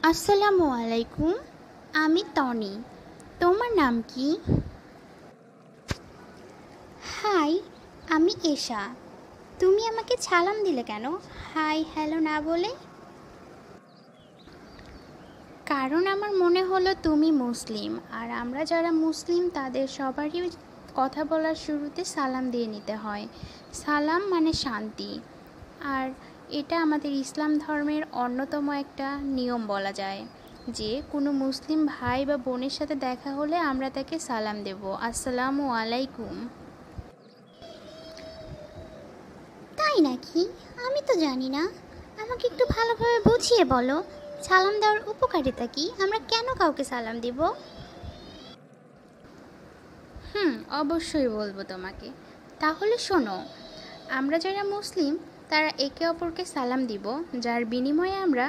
আসসালামু আলাইকুম। আমি টনি। তোমার নাম কি? হাই, আমি এশা। তুমি আমাকে সালাম দিলে কেন? হাই হ্যালো না বলে? কারণ আমার মনে হলো তুমি মুসলিম, আর আমরা যারা মুসলিম তাদের সবারই কথা বলার শুরুতে সালাম দিয়ে নিতে হয়। সালাম মানে শান্তি। আর এটা আমাদের ইসলাম ধর্মের অন্যতম একটা নিয়ম বলা যায়, যে কোনো মুসলিম ভাই বা বোনের সাথে দেখা হলে আমরা তাকে সালাম দেব, আসসালামু আলাইকুম। তাই নাকি? আমি তো জানি না। আমাকে একটু ভালোভাবে বুঝিয়ে বলো, সালাম দেওয়ার উপকারিতা কি? আমরা কেন কাউকে সালাম দিব? অবশ্যই বলবো তোমাকে। তাহলে শোনো, আমরা যারা মুসলিম তারা একে অপরকে সালাম দিব, যার বিনিময়ে আমরা